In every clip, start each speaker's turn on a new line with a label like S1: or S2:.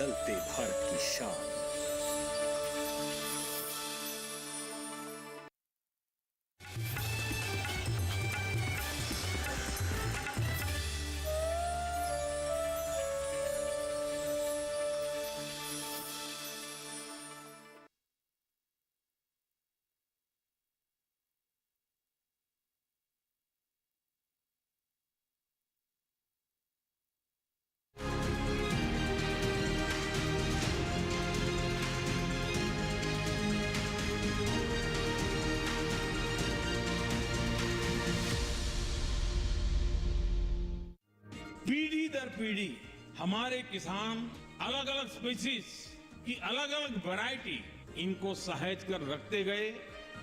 S1: बदलते भारत की शान।
S2: पीढ़ी दर पीढ़ी हमारे किसान अलग अलग स्पीसीज की अलग अलग वैरायटी इनको सहेज कर रखते गए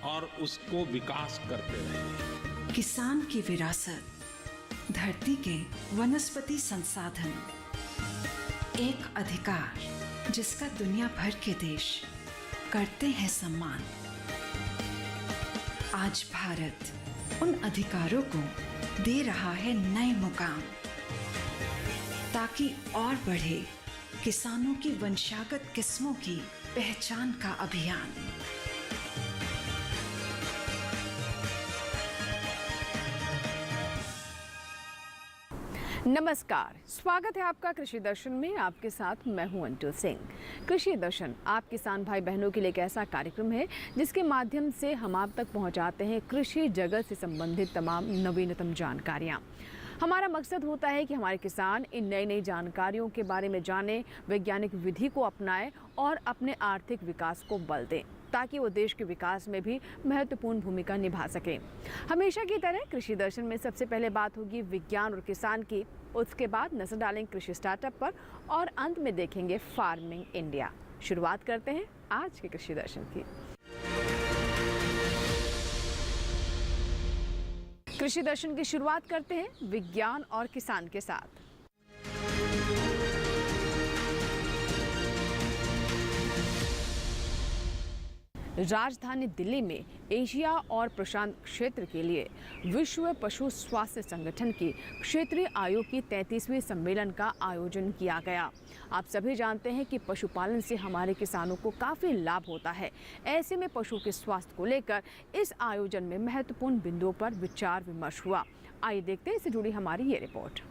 S2: और उसको विकास करते रहे।
S3: किसान की विरासत, धरती के वनस्पति संसाधन, एक अधिकार जिसका दुनिया भर के देश करते हैं सम्मान। आज भारत उन अधिकारों को दे रहा है नए मुकाम, ताकि और बढ़े किसानों की वंशागत किस्मों की पहचान का अभियान।
S4: नमस्कार, स्वागत है आपका कृषि दर्शन में। आपके साथ मैं हूं अंटू सिंह। कृषि दर्शन आप किसान भाई बहनों के लिए एक ऐसा कार्यक्रम है जिसके माध्यम से हम आप तक पहुंचाते हैं कृषि जगत से संबंधित तमाम नवीनतम जानकारियां। हमारा मकसद होता है कि हमारे किसान इन नई नई जानकारियों के बारे में जानें, वैज्ञानिक विधि को अपनाएं और अपने आर्थिक विकास को बल दें, ताकि वो देश के विकास में भी महत्वपूर्ण भूमिका निभा सकें। हमेशा की तरह कृषि दर्शन में सबसे पहले बात होगी विज्ञान और किसान की, उसके बाद नजर डालेंगे कृषि स्टार्टअप पर और अंत में देखेंगे फार्मिंग इंडिया। शुरुआत करते हैं आज के कृषि दर्शन की। कृषि दर्शन की शुरुआत करते हैं विज्ञान और किसान के साथ। राजधानी दिल्ली में एशिया और प्रशांत क्षेत्र के लिए विश्व पशु स्वास्थ्य संगठन की क्षेत्रीय आयोग की 33वें सम्मेलन का आयोजन किया गया। आप सभी जानते हैं कि पशुपालन से हमारे किसानों को काफ़ी लाभ होता है। ऐसे में पशु के स्वास्थ्य को लेकर इस आयोजन में महत्वपूर्ण बिंदुओं पर विचार विमर्श हुआ। आइए देखते हैं इससे जुड़ी हमारी ये रिपोर्ट।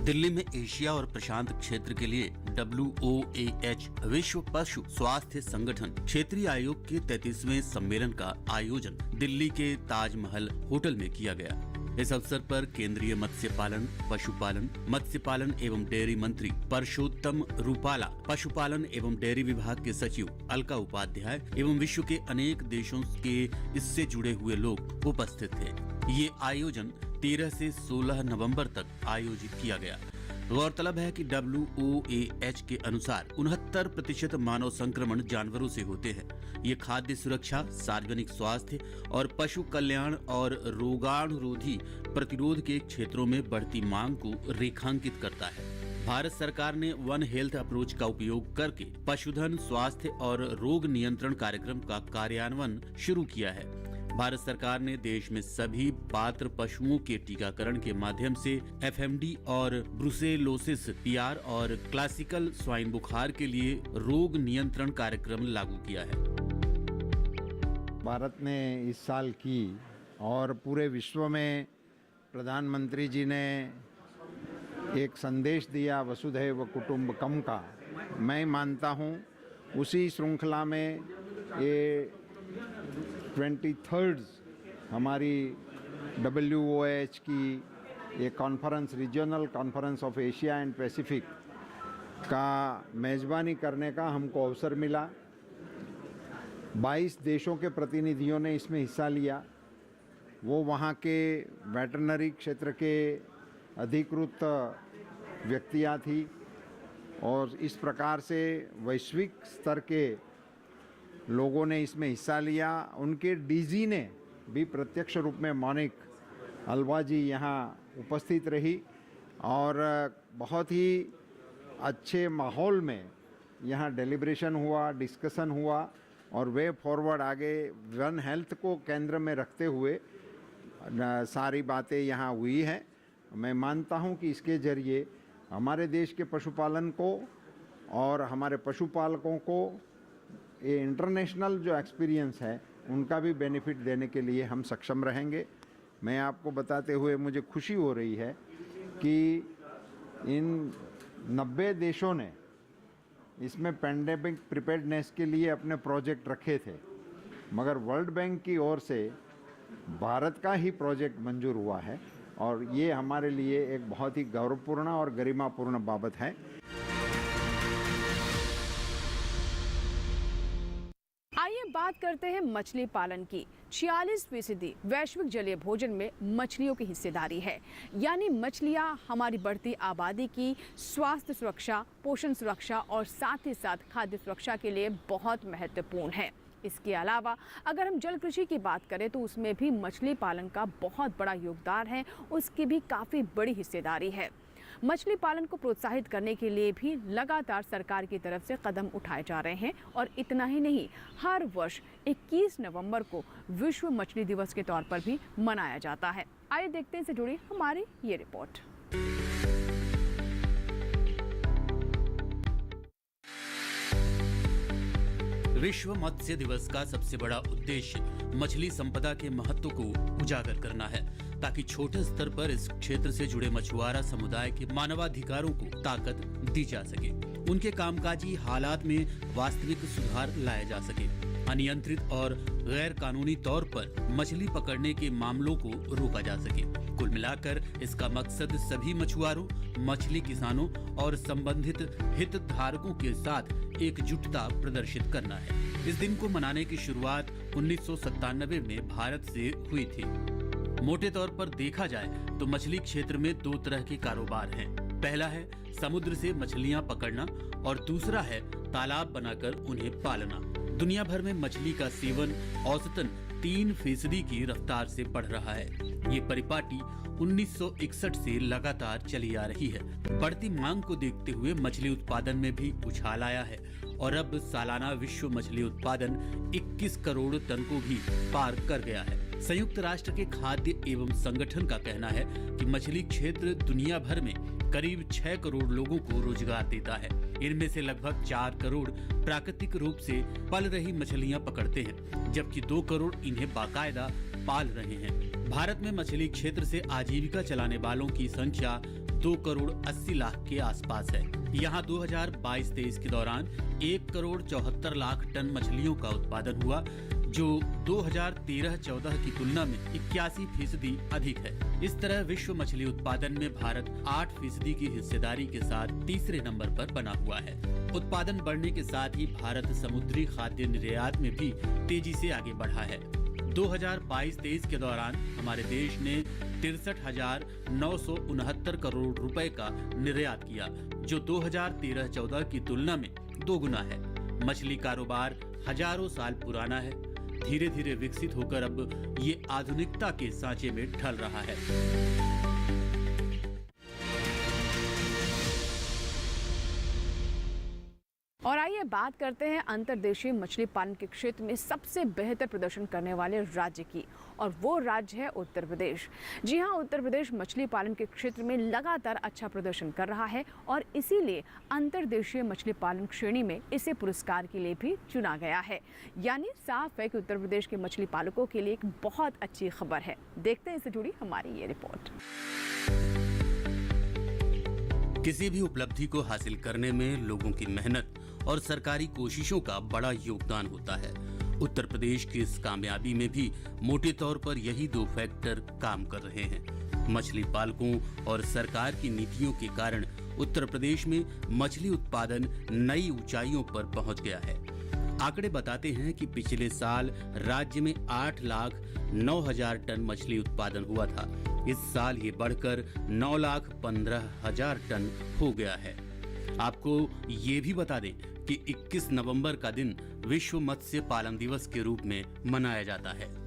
S5: दिल्ली में एशिया और प्रशांत क्षेत्र के लिए WOAH विश्व पशु स्वास्थ्य संगठन क्षेत्रीय आयोग के 33वें सम्मेलन का आयोजन दिल्ली के ताजमहल होटल में किया गया। इस अवसर पर केंद्रीय मत्स्य पालन, पशुपालन, मत्स्य पालन एवं डेयरी मंत्री परषोत्तम रूपाला, पशुपालन एवं डेयरी विभाग के सचिव अलका उपाध्याय एवं विश्व के अनेक देशों के इससे जुड़े हुए लोग उपस्थित थे। ये आयोजन 13 से 16 नवंबर तक आयोजित किया गया। गौरतलब है कि WOAH के अनुसार 69% मानव संक्रमण जानवरों से होते हैं। ये खाद्य सुरक्षा, सार्वजनिक स्वास्थ्य और पशु कल्याण और रोगाणुरोधी प्रतिरोध के क्षेत्रों में बढ़ती मांग को रेखांकित करता है। भारत सरकार ने वन हेल्थ अप्रोच का उपयोग करके पशुधन स्वास्थ्य और रोग नियंत्रण कार्यक्रम का कार्यान्वयन शुरू किया है। भारत सरकार ने देश में सभी पात्र पशुओं के टीकाकरण के माध्यम से FMD और ब्रुसेलोसिस PR और क्लासिकल स्वाइन बुखार के लिए रोग नियंत्रण कार्यक्रम लागू किया है।
S6: भारत ने इस साल की और पूरे विश्व में प्रधानमंत्री जी ने एक संदेश दिया वसुधैव कुटुंबकम का। मैं मानता हूँ उसी श्रृंखला में ये 23rd हमारी WOAH की एक conference, regional conference of Asia and Pacific का मेज़बानी करने का हमको अवसर मिला। 22 देशों के प्रतिनिधियों ने इसमें हिस्सा लिया। वो वहाँ के वेटरनरी क्षेत्र के अधिकृत व्यक्तियाँ थी और इस प्रकार से वैश्विक स्तर के लोगों ने इसमें हिस्सा लिया। उनके DG ने भी प्रत्यक्ष रूप में मोनिक अलवा जी यहाँ उपस्थित रही और बहुत ही अच्छे माहौल में यहाँ डेलिब्रेशन हुआ, डिस्कशन हुआ और वे फॉरवर्ड आगे वन हेल्थ को केंद्र में रखते हुए सारी बातें यहाँ हुई हैं। मैं मानता हूँ कि इसके ज़रिए हमारे देश के पशुपालन को और हमारे पशुपालकों को ये इंटरनेशनल जो एक्सपीरियंस है उनका भी बेनिफिट देने के लिए हम सक्षम रहेंगे। मैं आपको बताते हुए मुझे खुशी हो रही है कि इन 90 देशों ने इसमें पेंडेमिक प्रिपेयर्डनेस के लिए अपने प्रोजेक्ट रखे थे, मगर वर्ल्ड बैंक की ओर से भारत का ही प्रोजेक्ट मंजूर हुआ है और ये हमारे लिए एक बहुत ही गौरवपूर्ण और गरिमापूर्ण बाबत है।
S4: आइए बात करते हैं मछली पालन की। 46% वैश्विक जलीय भोजन में मछलियों की हिस्सेदारी है, यानी मछलियां हमारी बढ़ती आबादी की स्वास्थ्य सुरक्षा, पोषण सुरक्षा और साथ ही साथ खाद्य सुरक्षा के लिए बहुत महत्वपूर्ण है। इसके अलावा अगर हम जल कृषि की बात करें तो उसमें भी मछली पालन का बहुत बड़ा योगदान है, उसकी भी काफ़ी बड़ी हिस्सेदारी है। मछली पालन को प्रोत्साहित करने के लिए भी लगातार सरकार की तरफ से कदम उठाए जा रहे हैं और इतना ही नहीं, हर वर्ष 21 नवंबर को विश्व मछली दिवस के तौर पर भी मनाया जाता है। आइए देखते हैं, इससे जुड़ी हमारी ये रिपोर्ट।
S5: विश्व मत्स्य दिवस का सबसे बड़ा उद्देश्य मछली संपदा के महत्व को उजागर करना है, ताकि छोटे स्तर पर इस क्षेत्र से जुड़े मछुआरा समुदाय के मानवाधिकारों को ताकत दी जा सके, उनके कामकाजी हालात में वास्तविक सुधार लाया जा सके, अनियंत्रित और गैर कानूनी तौर पर मछली पकड़ने के मामलों को रोका जा सके। कुल मिलाकर इसका मकसद सभी मछुआरों, मछली किसानों और संबंधित हितधारकों के साथ एकजुटता प्रदर्शित करना है। इस दिन को मनाने की शुरुआत 1997 में भारत से हुई थी। मोटे तौर पर देखा जाए तो मछली क्षेत्र में दो तरह के कारोबार हैं। पहला है समुद्र से मछलियां पकड़ना और दूसरा है तालाब बनाकर उन्हें पालना। दुनिया भर में मछली का सेवन औसतन 3% की रफ्तार से बढ़ रहा है। ये परिपाटी 1961 से लगातार चली आ रही है। बढ़ती मांग को देखते हुए मछली उत्पादन में भी उछाल आया है और अब सालाना विश्व मछली उत्पादन 21 करोड़ टन को भी पार कर गया है। संयुक्त राष्ट्र के खाद्य एवं संगठन का कहना है कि मछली क्षेत्र दुनिया भर में करीब 6 करोड़ लोगों को रोजगार देता है। इनमें से लगभग 4 करोड़ प्राकृतिक रूप से पल रही मछलियां पकड़ते हैं, जबकि 2 करोड़ इन्हें बाकायदा पाल रहे हैं। भारत में मछली क्षेत्र से आजीविका चलाने वालों की संख्या 2 करोड़ 80 लाख के आसपास है। यहाँ 2022-23 के दौरान 1 करोड़ 74 लाख टन मछलियों का उत्पादन हुआ, जो 2013-14 की तुलना में 81% अधिक है। इस तरह विश्व मछली उत्पादन में भारत 8% की हिस्सेदारी के साथ तीसरे नंबर पर बना हुआ है। उत्पादन बढ़ने के साथ ही भारत समुद्री खाद्य निर्यात में भी तेजी से आगे बढ़ा है। 2022-23 के दौरान हमारे देश ने 63,969 करोड़ रुपए का निर्यात किया, जो 2013-14 की तुलना में 2 गुना है। मछली कारोबार हजारों साल पुराना है, धीरे धीरे विकसित होकर अब ये आधुनिकता के सांचे में ढल रहा है।
S4: और आइए बात करते हैं अंतर्देशीय मछली पालन के क्षेत्र में सबसे बेहतर प्रदर्शन करने वाले राज्य की, और वो राज्य है उत्तर प्रदेश। जी हाँ, उत्तर प्रदेश मछली पालन के क्षेत्र में लगातार अच्छा प्रदर्शन कर रहा है और इसीलिए अंतर्देशीय मछली पालन श्रेणी में इसे पुरस्कार के लिए भी चुना गया है। यानी साफ है कि उत्तर प्रदेश के मछली पालकों के लिए एक बहुत अच्छी खबर है। देखते हैं इससे जुड़ी हमारी ये रिपोर्ट।
S5: किसी भी उपलब्धि को हासिल करने में लोगों की मेहनत और सरकारी कोशिशों का बड़ा योगदान होता है। उत्तर प्रदेश की इस कामयाबी में भी मोटे तौर पर यही 2 फैक्टर काम कर रहे हैं। मछली पालकों और सरकार की नीतियों के कारण उत्तर प्रदेश में मछली उत्पादन नई ऊंचाइयों पर पहुंच गया है। आंकड़े बताते हैं कि पिछले साल राज्य में 8,09,000 टन मछली उत्पादन हुआ था। इस साल ये बढ़कर 9,15,000 टन हो गया है। आपको ये भी बता दें कि 21 नवंबर का दिन विश्व मत्स्य पालन दिवस के रूप में मनाया जाता है।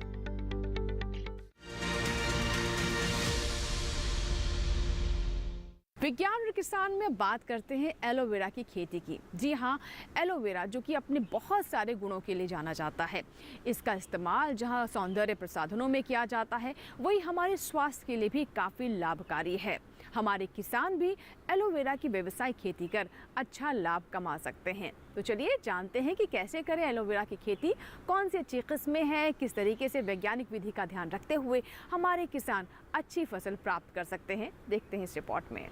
S4: विज्ञान और किसान में बात करते हैं एलोवेरा की खेती की। जी हाँ, एलोवेरा जो कि अपने बहुत सारे गुणों के लिए जाना जाता है। इसका इस्तेमाल जहाँ सौंदर्य प्रसाधनों में किया जाता है, वही हमारे स्वास्थ्य के लिए भी काफ़ी लाभकारी है। हमारे किसान भी एलोवेरा की व्यवसायिक खेती कर अच्छा लाभ कमा सकते हैं। तो चलिए जानते हैं कि कैसे करें एलोवेरा की खेती, कौन सी अच्छी किस्में हैं, किस तरीके से वैज्ञानिक विधि का ध्यान रखते हुए हमारे किसान अच्छी फसल प्राप्त कर सकते हैं। देखते हैं इस रिपोर्ट में।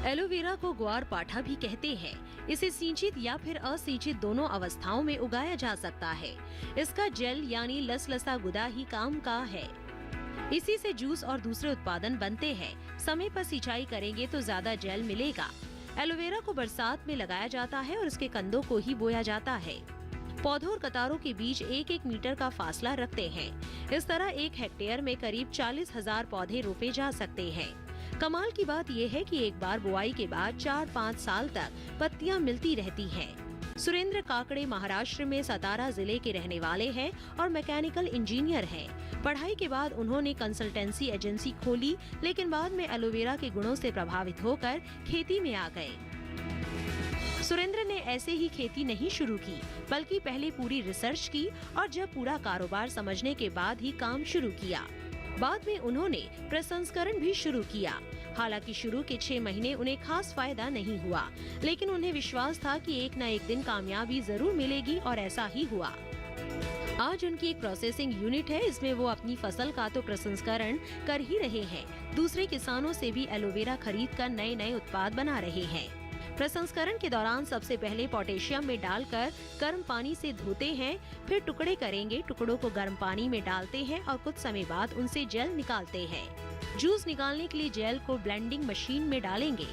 S1: एलोवेरा को ग्वार पाठा भी कहते हैं। इसे सिंचित या फिर असिंचित दोनों अवस्थाओं में उगाया जा सकता है। इसका जेल यानी लसलसा गुदा ही काम का है। इसी से जूस और दूसरे उत्पादन बनते हैं। समय पर सिंचाई करेंगे तो ज्यादा जेल मिलेगा। एलोवेरा को बरसात में लगाया जाता है और इसके कंदों को ही बोया जाता है। पौधों और कतारों के बीच 1-1 मीटर का फासला रखते हैं। इस तरह 1 हेक्टेयर में करीब 40,000 पौधे रोपे जा सकते हैं। कमाल की बात यह है कि एक बार बुआई के बाद 4-5 साल तक पत्तियां मिलती रहती हैं। सुरेंद्र काकड़े महाराष्ट्र में सतारा जिले के रहने वाले हैं और मैकेनिकल इंजीनियर हैं। पढ़ाई के बाद उन्होंने कंसल्टेंसी एजेंसी खोली, लेकिन बाद में एलोवेरा के गुणों से प्रभावित होकर खेती में आ गए। सुरेंद्र ने ऐसे ही खेती नहीं शुरू की, बल्कि पहले पूरी रिसर्च की और जब पूरा कारोबार समझने के बाद ही काम शुरू किया। बाद में उन्होंने प्रसंस्करण भी शुरू किया। हालांकि शुरू के 6 महीने उन्हें खास फायदा नहीं हुआ, लेकिन उन्हें विश्वास था कि एक न एक दिन कामयाबी जरूर मिलेगी और ऐसा ही हुआ। आज उनकी एक प्रोसेसिंग यूनिट है। इसमें वो अपनी फसल का तो प्रसंस्करण कर ही रहे हैं, दूसरे किसानों से भी एलोवेरा खरीद कर नए उत्पाद बना रहे हैं। प्रसंस्करण के दौरान सबसे पहले पोटेशियम में डालकर गर्म पानी से धोते हैं, फिर टुकड़े करेंगे। टुकड़ों को गर्म पानी में डालते हैं और कुछ समय बाद उनसे जेल निकालते हैं। जूस निकालने के लिए जेल को ब्लेंडिंग मशीन में डालेंगे,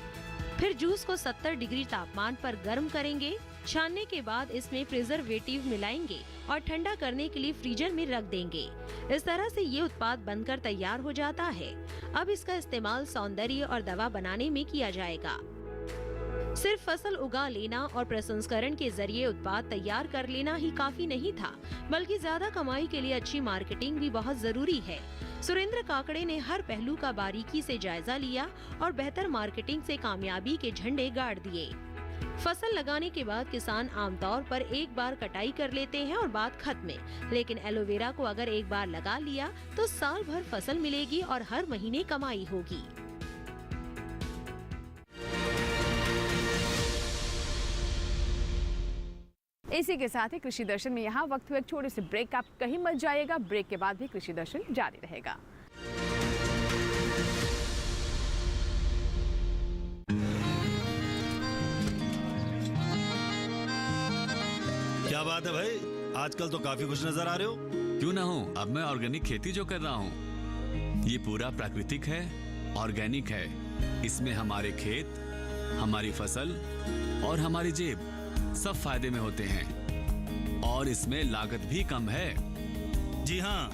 S1: फिर जूस को 70 डिग्री तापमान पर गर्म करेंगे। छानने के बाद इसमें प्रिजर्वेटिव मिलाएंगे और ठंडा करने के लिए फ्रीजर में रख देंगे। इस तरह से ये उत्पाद बनकर तैयार हो जाता है। अब इसका इस्तेमाल सौंदर्य और दवा बनाने में किया जाएगा। सिर्फ फसल उगा लेना और प्रसंस्करण के जरिए उत्पाद तैयार कर लेना ही काफी नहीं था, बल्कि ज्यादा कमाई के लिए अच्छी मार्केटिंग भी बहुत जरूरी है। सुरेंद्र काकड़े ने हर पहलू का बारीकी से जायजा लिया और बेहतर मार्केटिंग से कामयाबी के झंडे गाड़ दिए। फसल लगाने के बाद किसान आमतौर पर एक बार कटाई कर लेते हैं और बात खत्म। लेकिन एलोवेरा को अगर एक बार लगा लिया तो साल भर फसल मिलेगी और हर महीने कमाई होगी।
S4: इसी के साथ ही कृषि दर्शन में यहाँ वक्त हुआ एक छोटे से ब्रेक। आप कहीं मत जाइएगा, ब्रेक के बाद भी कृषि दर्शन जारी रहेगा।
S7: क्या बात है भाई, आजकल तो काफी खुश नजर आ रहे हो।
S8: क्यों ना हो, अब मैं ऑर्गेनिक खेती जो कर रहा हूँ ये पूरा प्राकृतिक है, ऑर्गेनिक है। इसमें हमारे खेत, हमारी फसल और हमारी जेब सब फायदे में होते हैं और इसमें लागत भी कम है।
S7: जी हाँ,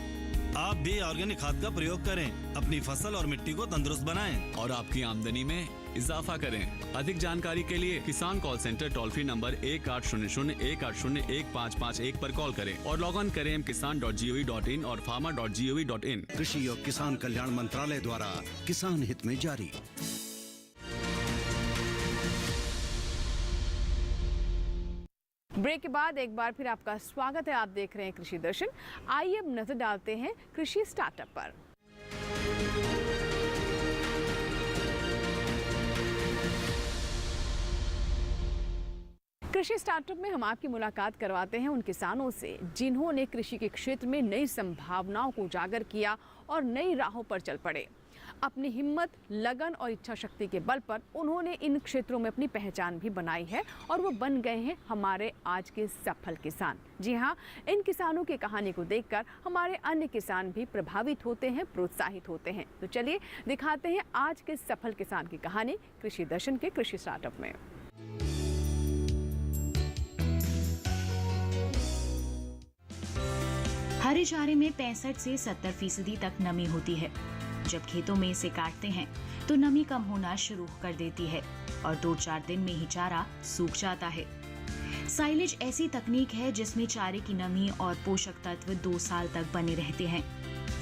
S7: आप भी ऑर्गेनिक खाद का प्रयोग करें, अपनी फसल और मिट्टी को तंदुरुस्त बनाएं
S8: और आपकी आमदनी में इजाफा करें। अधिक जानकारी के लिए किसान call centre toll free number 1800-180-1551 पर कॉल करें और लॉग ऑन करें kisan.gov.in और farmer.gov.in।
S9: कृषि और किसान कल्याण मंत्रालय द्वारा किसान हित में जारी।
S4: ब्रेक के बाद एक बार फिर आपका स्वागत है। आप देख रहे हैं कृषि दर्शन। आइए अब नजर डालते हैं कृषि स्टार्टअप पर। कृषि स्टार्टअप में हम आपकी मुलाकात करवाते हैं उन किसानों से जिन्होंने कृषि के क्षेत्र में नई संभावनाओं को उजागर किया और नई राहों पर चल पड़े। अपनी हिम्मत, लगन और इच्छा शक्ति के बल पर उन्होंने इन क्षेत्रों में अपनी पहचान भी बनाई है और वो बन गए हैं हमारे आज के सफल किसान। जी हाँ, इन किसानों की कहानी को देखकर हमारे अन्य किसान भी प्रभावित होते हैं, प्रोत्साहित होते हैं। तो चलिए दिखाते हैं आज के सफल किसान की कहानी कृषि दर्शन के कृषि स्टार्टअप में।
S10: हरे चारे में 65 से 70% तक नमी होती है। जब खेतों में इसे काटते हैं तो नमी कम होना शुरू कर देती है और 2-4 दिन में ही चारा सूख जाता है। साइलेज ऐसी तकनीक है जिसमें चारे की नमी और पोषक तत्व 2 साल तक बने रहते हैं।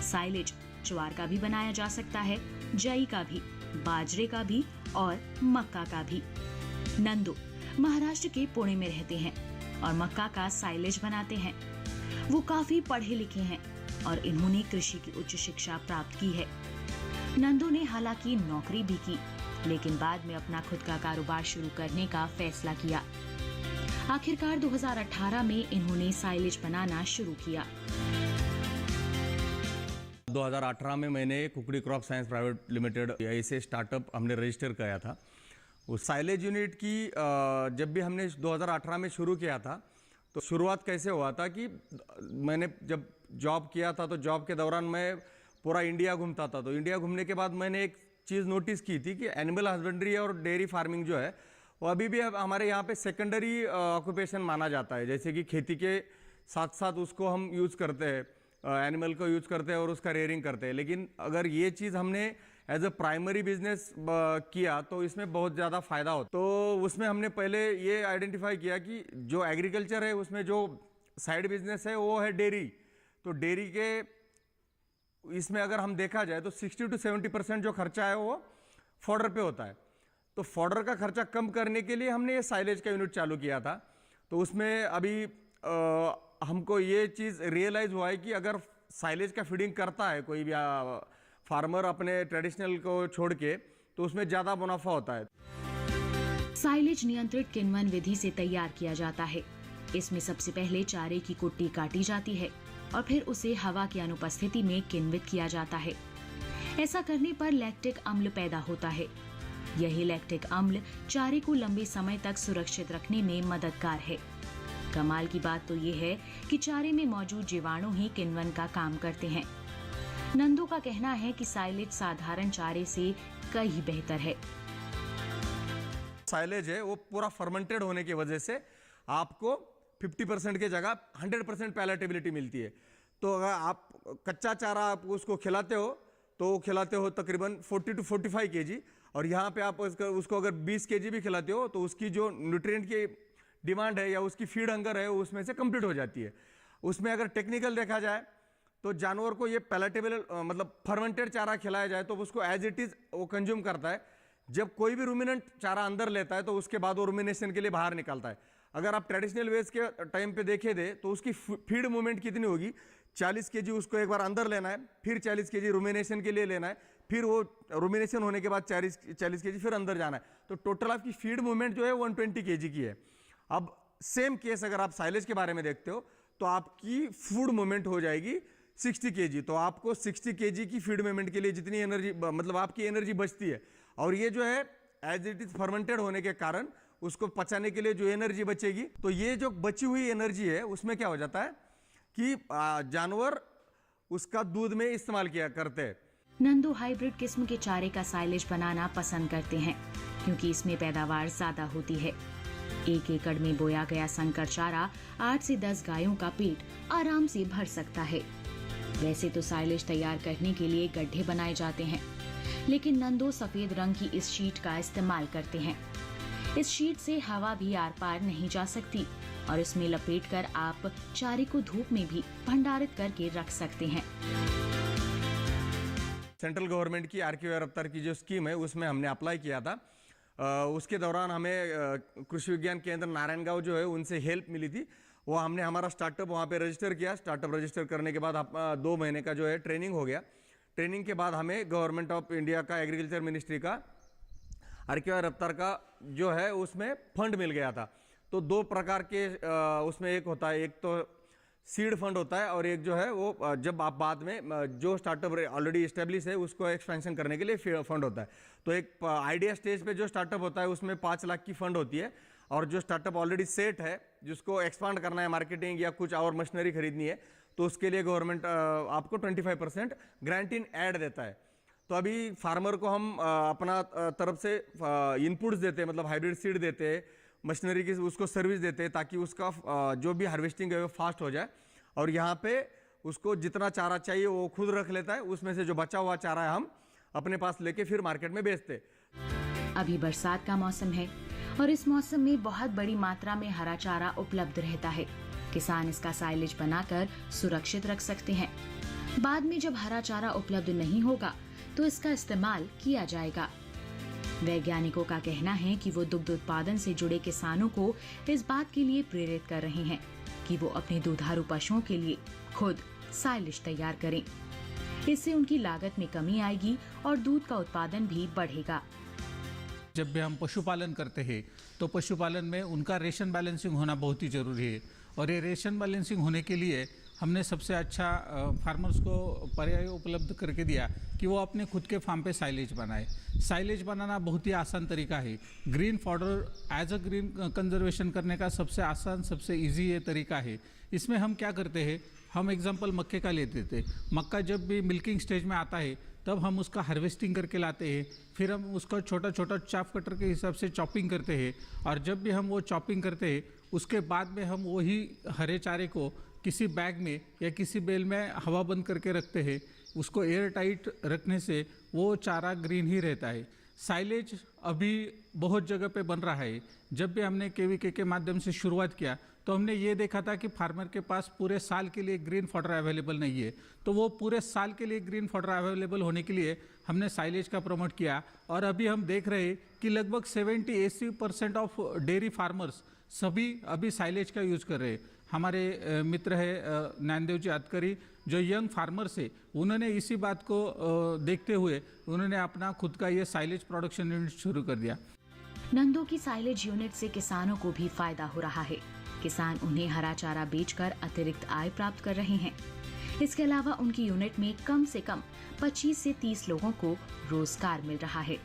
S10: साइलेज ज्वार का भी बनाया जा सकता है, जई का भी, बाजरे का भी और मक्का का भी। नंदू महाराष्ट्र के पुणे में रहते हैं और मक्का का साइलेज बनाते हैं। वो काफी पढ़े लिखे हैं, और इन्होंने कृषि की उच्च शिक्षा प्राप्त की है। नंदू ने हालांकि नौकरी भी की, लेकिन बाद में अपना खुद का कारोबार शुरू करने का फैसला किया। आखिरकार 2018 में इन्होंने साइलेज बनाना शुरू किया।
S11: 2018 में मैंने कुकड़ी क्रॉप साइंस प्राइवेट लिमिटेड ऐसे स्टार्टअप हमने रजिस्टर किया था। उस साइलेज यूनिट की जब भी हमने 2018 में शुरू किया था, तो शुरुआत कैसे हुआ था कि मैंने जब जॉब किया था तो जॉब के दौरान मैं पूरा इंडिया घूमता था। तो इंडिया घूमने के बाद मैंने एक चीज़ नोटिस की थी कि एनिमल हस्बेंड्री और डेयरी फार्मिंग जो है वो अभी भी हमारे यहाँ पे सेकेंडरी ऑक्यूपेशन माना जाता है। जैसे कि खेती के साथ साथ उसको हम यूज़ करते हैं, एनिमल को यूज़ करते हैं और उसका रेयरिंग करते हैं। लेकिन अगर ये चीज़ हमने एज अ प्राइमरी बिजनेस किया तो इसमें बहुत ज़्यादा फ़ायदा होता। तो उसमें हमने पहले ये आइडेंटिफाई किया कि जो एग्रीकल्चर है उसमें जो साइड बिजनेस है वो है डेयरी। तो डेयरी के इसमें अगर हम देखा जाए तो 60 to 70% जो खर्चा है वो फॉडर पे होता है। तो फॉडर का खर्चा कम करने के लिए हमने ये साइलेज का यूनिट चालू किया था। तो उसमें अभी हमको ये चीज़ रियलाइज़ हुआ है कि अगर साइलेज का फीडिंग करता है कोई भी फार्मर अपने ट्रेडिशनल को छोड़ के, तो उसमें ज़्यादा मुनाफा होता है।
S10: साइलेज नियंत्रित किण्वन विधि से तैयार किया जाता है। इसमें सबसे पहले चारे की कुट्टी काटी जाती है और फिर उसे हवा की अनुपस्थिति में किण्वित किया जाता है। ऐसा करने पर लैक्टिक अम्ल पैदा होता है। यही लैक्टिक अम्ल चारे को लंबे समय तक सुरक्षित रखने में मददगार है। कमाल की बात तो ये है कि चारे में मौजूद जीवाणु ही किण्वन का काम करते हैं। नंदू का कहना है कि साइलेज साधारण चारे से कहीं बेहतर है।
S11: साइलेज है वो पूरा फर्मेंटेड होने की वजह से आपको 50% की जगह 100% पैलेटेबिलिटी मिलती है। तो अगर आप कच्चा चारा आप उसको खिलाते हो तकरीबन 40 to 45 kg, और यहाँ पे आप उसको अगर 20 kg भी खिलाते हो तो उसकी जो न्यूट्रिएंट की डिमांड है या उसकी फीड हंगर है उसमें से कंप्लीट हो जाती है। उसमें अगर टेक्निकल देखा जाए तो जानवर को ये पैलेटेबल मतलब फर्मेंटेड चारा खिलाया जाए तो उसको एज इट इज़ वो कंज्यूम करता है। जब कोई भी रूमिनेंट चारा अंदर लेता है तो उसके बाद वो रूमिनेशन के लिए बाहर निकलता है। अगर आप ट्रेडिशनल वेज के टाइम पे देखे थे तो उसकी फीड मूवमेंट कितनी होगी, 40 kg उसको एक बार अंदर लेना है, फिर 40 kg रूमिनेशन के लिए लेना है, फिर वो रूमिनेशन होने के बाद 40 kg फिर अंदर जाना है। तो टोटल आपकी फीड मूवमेंट जो है 120 kg की है। अब सेम केस अगर आप साइलेज के बारे में देखते हो तो आपकी फूड मूवमेंट हो जाएगी 60 kg। तो आपको 60 kg की फीड मूवमेंट के लिए जितनी एनर्जी मतलब आपकी एनर्जी बचती है, और ये जो है एज इट इज फर्मेंटेड होने के कारण उसको पचाने के लिए जो एनर्जी बचेगी, तो ये जो बची हुई एनर्जी है उसमें क्या हो जाता है कि जानवर उसका दूध में इस्तेमाल किया करते हैं।
S10: नंदू हाइब्रिड किस्म के चारे का साइलेज बनाना पसंद करते हैं क्योंकि इसमें पैदावार ज्यादा होती है। 1 एकड़ में बोया गया संकर चारा 8 से 10 गायों का पेट आराम से भर सकता है। वैसे तो साइलेज तैयार करने के लिए गड्ढे बनाए जाते हैं, लेकिन नंदू सफेद रंग की इस शीट का इस्तेमाल करते हैं। इस शीट से हवा भी आर पार नहीं जा सकती और इसमें लपेटकर आप चारे को धूप में भी भंडारित करके रख सकते हैं।
S11: सेंट्रल गवर्नमेंट की आरके रफ्तार की जो स्कीम है उसमें हमने अप्लाई किया था। उसके दौरान हमें कृषि विज्ञान केंद्र नारायणगांव जो है उनसे हेल्प मिली थी। वो हमने हमारा स्टार्टअप वहाँ पे रजिस्टर किया। स्टार्टअप रजिस्टर करने के बाद 2 महीने का जो है ट्रेनिंग हो गया। ट्रेनिंग के बाद हमें गवर्नमेंट ऑफ इंडिया का एग्रीकल्चर मिनिस्ट्री का आरके रफ्तार का जो है उसमें फंड मिल गया था। तो 2 प्रकार के उसमें एक होता है, एक तो सीड फंड होता है और एक जो है वो जब आप बाद में जो स्टार्टअप ऑलरेडी इस्टेब्लिश है उसको एक्सपेंशन करने के लिए फंड होता है। तो एक आइडिया स्टेज पे जो स्टार्टअप होता है उसमें 5 लाख की फंड होती है, और जो स्टार्टअप ऑलरेडी सेट है जिसको एक्सपांड करना है, मार्केटिंग या कुछ और मशीनरी खरीदनी है, तो उसके लिए गवर्नमेंट आपको 25% ग्रांट इन ऐड देता है। तो अभी फार्मर को हम अपना तरफ से इनपुट्स देते हैं, मतलब हाइब्रिड सीड देते हैं, मशीनरी की उसको सर्विस देते हैं ताकि उसका जो भी हार्वेस्टिंग है वो फास्ट हो जाए। और यहाँ पे उसको जितना चारा चाहिए वो खुद रख लेता है, उसमें से जो बचा हुआ चारा है हम अपने पास लेके फिर मार्केट में बेचते।
S10: अभी बरसात का मौसम है और इस मौसम में बहुत बड़ी मात्रा में हरा चारा उपलब्ध रहता है। किसान इसका साइलेज बनाकर सुरक्षित रख सकते हैं। बाद में जब हरा चारा उपलब्ध नहीं होगा तो इसका इस्तेमाल किया जाएगा। वैज्ञानिकों का कहना है कि वो दुग्ध उत्पादन से जुड़े किसानों को इस बात के लिए प्रेरित कर रहे हैं कि वो अपने दुधारू पशुओं के लिए खुद साइलेज तैयार करें। इससे उनकी लागत में कमी आएगी और दूध का उत्पादन भी बढ़ेगा।
S12: जब भी हम पशुपालन करते हैं तो पशुपालन में उनका रेशन बैलेंसिंग होना बहुत ही ज़रूरी है, और ये रेशन बैलेंसिंग होने के लिए हमने सबसे अच्छा फार्मर्स को पर्याय उपलब्ध करके दिया कि वो अपने खुद के फार्म पे साइलेज बनाए। साइलेज बनाना बहुत ही आसान तरीका है। Green fodder as a green conservation करने का सबसे आसान, सबसे इजी ये तरीका है। इसमें हम क्या करते हैं, हम एग्जांपल मक्के का लेते थे। मक्का जब भी मिल्किंग स्टेज में आता है तब हम उसका हार्वेस्टिंग करके लाते हैं, फिर हम उसका छोटा छोटा चाफ कटर के हिसाब से चॉपिंग करते हैं, और जब भी हम वो चॉपिंग करते हैं उसके बाद में हम वही हरे चारे को किसी बैग में या किसी बेल में हवा बंद करके रखते हैं। उसको एयर टाइट रखने से वो चारा ग्रीन ही रहता है। साइलेज अभी बहुत जगह पे बन रहा है। जब भी हमने केवीके के माध्यम से शुरुआत किया तो हमने ये देखा था कि फार्मर के पास पूरे साल के लिए ग्रीन फॉडर अवेलेबल नहीं है, तो वो पूरे साल के लिए ग्रीन फॉडर अवेलेबल होने के लिए हमने साइलेज का प्रमोट किया। और अभी हम देख रहे हैं कि लगभग 70-80% ऑफ डेयरी फार्मर्स सभी अभी साइलेज का यूज़ कर रहे हैं। हमारे मित्र है नैनदेव जी अतकरी, जो यंग फार्मर्स है, उन्होंने इसी बात को देखते हुए उन्होंने अपना खुद का ये साइलेज प्रोडक्शन यूनिट शुरू कर दिया।
S10: नंदो की साइलेज यूनिट से किसानों को भी फायदा हो रहा है। किसान उन्हें हरा चारा बेचकर अतिरिक्त आय प्राप्त कर रहे हैं। इसके अलावा उनकी यूनिट में कम से कम 25 से 30 लोगों को रोजगार मिल रहा है।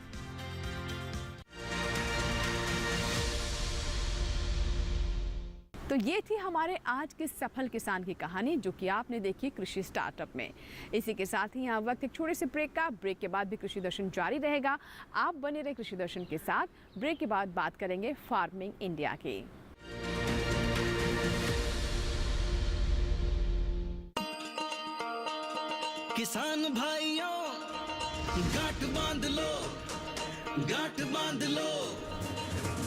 S4: तो ये थी हमारे आज के सफल किसान की कहानी, जो कि आपने देखी कृषि स्टार्टअप में। इसी के साथ ही यहाँ वक्त एक छोटे से ब्रेक का। ब्रेक के बाद भी कृषि दर्शन जारी रहेगा। आप बने रहे कृषि दर्शन के साथ। ब्रेक के बाद बात करेंगे फार्मिंग इंडिया की।
S7: किसान भाइयों गांठ बांध लो, गांठ बांध लो,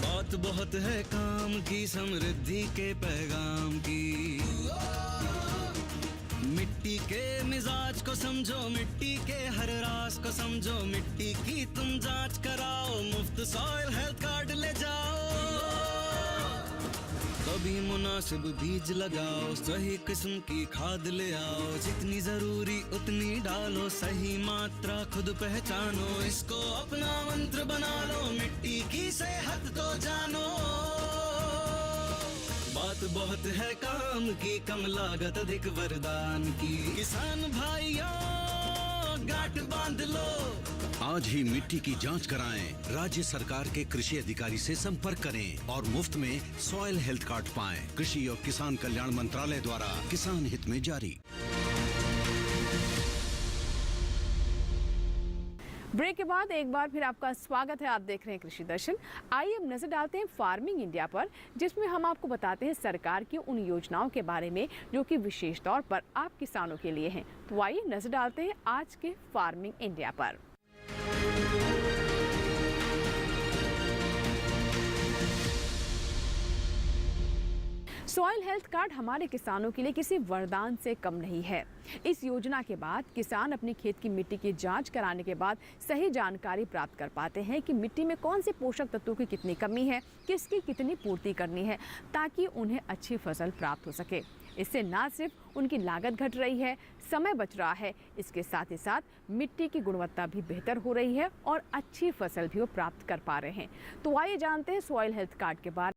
S7: बात बहुत है काम की, समृद्धि के पैगाम की। मिट्टी के मिजाज को समझो, मिट्टी के हर राज को समझो, मिट्टी की तुम जांच कराओ, मुफ्त सॉइल हेल्थ कार्ड ले जाओ। कभी मुनासिब बीज लगाओ, सही किस्म की खाद ले आओ, जितनी जरूरी उतनी डालो, सही मात्रा खुद पहचानो, इसको अपना मंत्र बना लो, मिट्टी की सेहत तो जानो। बात बहुत है काम की, कम लागत अधिक वरदान की। किसान भाइयों गांठ बांध लो,
S9: आज ही मिट्टी की जांच कराएं। राज्य सरकार के कृषि अधिकारी से संपर्क करें और मुफ्त में सॉइल हेल्थ कार्ड पाएं। कृषि और किसान कल्याण मंत्रालय द्वारा किसान हित में जारी।
S4: ब्रेक के बाद एक बार फिर आपका स्वागत है। आप देख रहे हैं कृषि दर्शन। आइए अब नजर डालते हैं फार्मिंग इंडिया पर, जिसमें हम आपको बताते हैं सरकार की उन योजनाओं के बारे में जो कि विशेष तौर पर आप किसानों के लिए हैं। तो आइए नजर डालते हैं आज के फार्मिंग इंडिया पर। सॉइल हेल्थ कार्ड हमारे किसानों के लिए किसी वरदान से कम नहीं है। इस योजना के बाद किसान अपने खेत की मिट्टी की जांच कराने के बाद सही जानकारी प्राप्त कर पाते हैं कि मिट्टी में कौन से पोषक तत्वों की कितनी कमी है, किसकी कितनी पूर्ति करनी है, ताकि उन्हें अच्छी फसल प्राप्त हो सके। इससे न सिर्फ उनकी लागत घट रही है, समय बच रहा है, इसके साथ ही साथ मिट्टी की गुणवत्ता भी बेहतर हो रही है और अच्छी फसल भी वो प्राप्त कर पा रहे हैं। तो आइए जानते हैं सॉइल हेल्थ कार्ड के बारे में।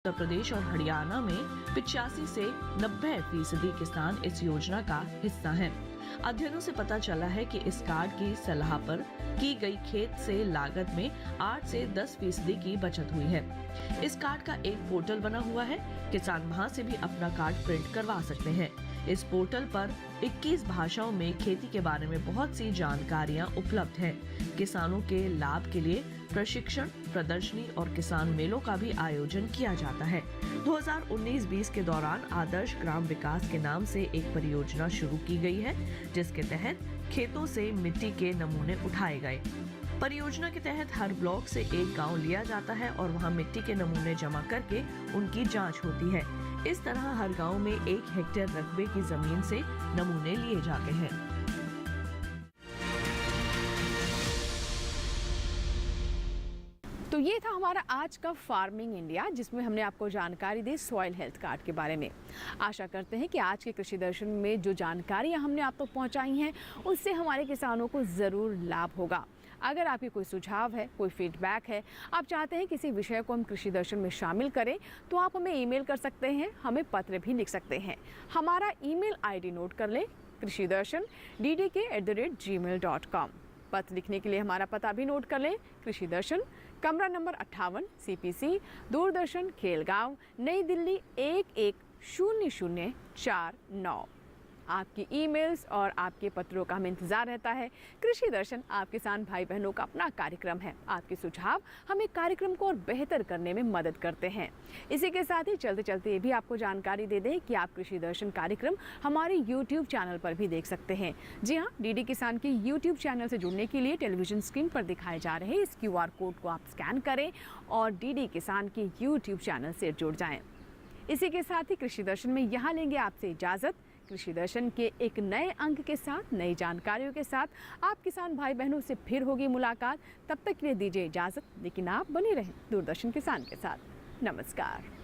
S13: उत्तर प्रदेश और हरियाणा में 85 से 90% किसान इस योजना का हिस्सा हैं। अध्ययनों से पता चला है कि इस कार्ड की सलाह पर की गई खेत से लागत में 8 से 10% की बचत हुई है। इस कार्ड का एक पोर्टल बना हुआ है, किसान वहां से भी अपना कार्ड प्रिंट करवा सकते हैं। इस पोर्टल पर 21 भाषाओं में खेती के बारे में बहुत सी जानकारियां उपलब्ध हैं। किसानों के लाभ के लिए प्रशिक्षण, प्रदर्शनी और किसान मेलों का भी आयोजन किया जाता है। 2019-20 के दौरान आदर्श ग्राम विकास के नाम से एक परियोजना शुरू की गई है, जिसके तहत खेतों से मिट्टी के नमूने उठाए गए। परियोजना के तहत हर ब्लॉक से एक गांव लिया जाता है और वहां मिट्टी के नमूने जमा करके उनकी जांच होती है। इस तरह हर गांव में 1 हेक्टेयर रकबे की जमीन से नमूने लिए जाते हैं।
S4: तो ये था हमारा आज का फार्मिंग इंडिया, जिसमें हमने आपको जानकारी दी सॉइल हेल्थ कार्ड के बारे में। आशा करते हैं कि आज के कृषि दर्शन में जो जानकारियां हमने आप तक पहुंचाई हैं, उससे हमारे किसानों को ज़रूर लाभ होगा। अगर आपकी कोई सुझाव है, कोई फीडबैक है, आप चाहते हैं किसी विषय को हम कृषि दर्शन में शामिल करें, तो आप हमें ईमेल कर सकते हैं, हमें पत्र भी लिख सकते हैं। हमारा ईमेल आईडी नोट कर लें, krishidarshan@gmail.com। पत्र लिखने के लिए हमारा पता भी नोट कर लें, कृषि दर्शन, कमरा नंबर 58, CPC, दूरदर्शन, खेलगांव, नई दिल्ली 110049। आपकी ईमेल्स और आपके पत्रों का हमें इंतजार रहता है। कृषि दर्शन आप किसान भाई बहनों का अपना कार्यक्रम है। आपके सुझाव हमें कार्यक्रम को और बेहतर करने में मदद करते हैं। इसी के साथ ही चलते चलते ये भी आपको जानकारी दे दें कि आप कृषि दर्शन कार्यक्रम हमारे YouTube चैनल पर भी देख सकते हैं। जी हाँ, DD किसान के YouTube चैनल से जुड़ने के लिए टेलीविजन स्क्रीन पर दिखाए जा रहे इस QR कोड को आप स्कैन करें और DD किसान के YouTube चैनल से जुड़ जाएं। इसी के साथ ही कृषि दर्शन में यहाँ लेंगे आपसे इजाज़त। कृषि दर्शन के एक नए अंक के साथ, नई जानकारियों के साथ आप किसान भाई बहनों से फिर होगी मुलाकात। तब तक के लिए दीजिए इजाज़त, लेकिन आप बने रहें दूरदर्शन किसान के साथ। नमस्कार।